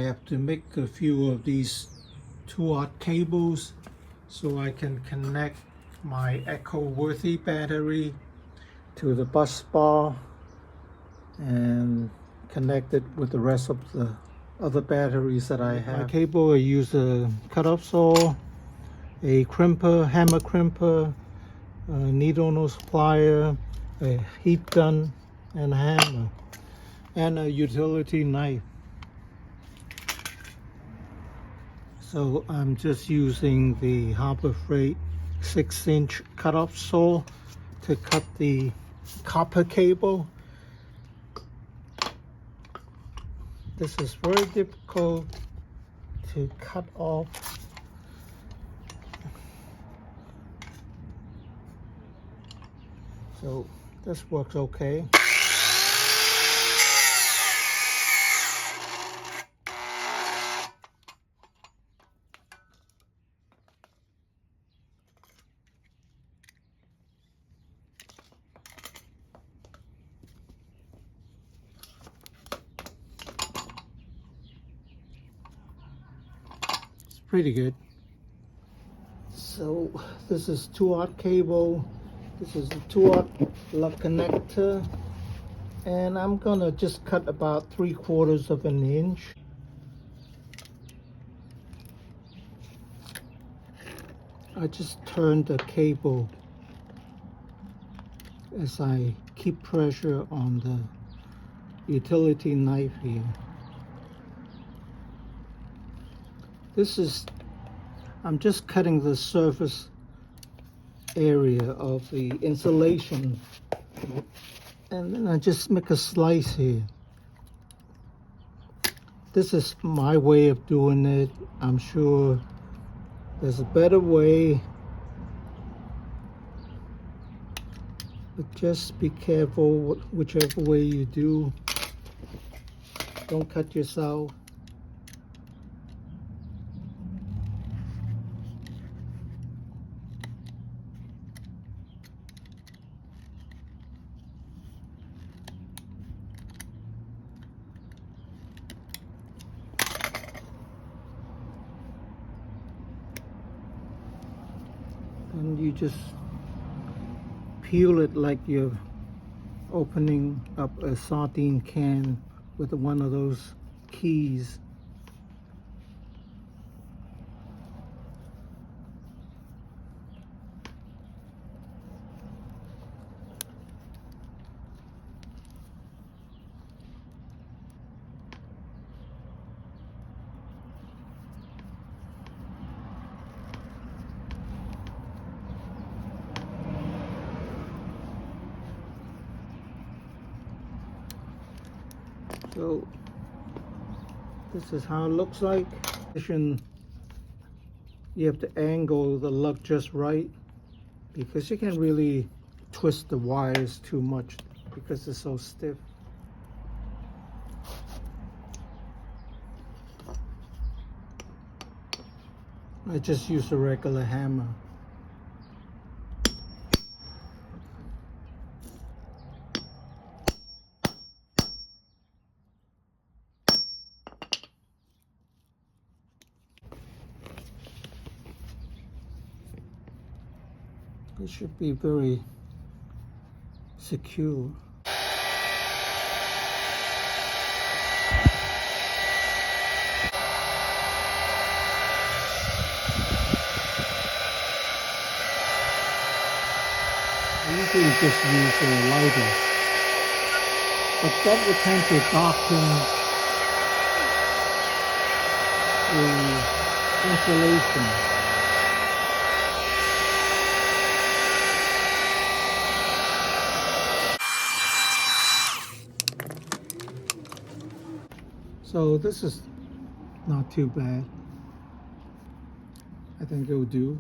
have to make a few of these 2-aught cables so I can connect my Ecoworthy battery to the bus bar and connect it with the rest of the other batteries that I have. My cable, I use a cut-off saw, a crimper, hammer crimper, a needle nose plier, a heat gun, and a hammer, and a utility knife. So I'm just using the Harbor Freight 6-inch cut-off saw to cut the copper cable. This is very difficult to cut off. So this works okay. Pretty good. So this is 2-aught cable. This is a 2-aught lug connector, and I'm gonna just cut about 3/4 of an inch. I just turn the cable as I keep pressure on the utility knife here. I'm just cutting the surface area of the insulation, and then I just make a slice here. This is my way of doing it. I'm sure there's a better way, but just be careful whichever way you do. Don't cut yourself. And you just peel it like you're opening up a sardine can with one of those keys. So this is how it looks like. You have to angle the lug just right, because you can't really twist the wires too much because they're so stiff. I just use a regular hammer. It should be very secure. I usually just use a lighter, but that would tend to darken the insulation. So this is not too bad. I think it will do.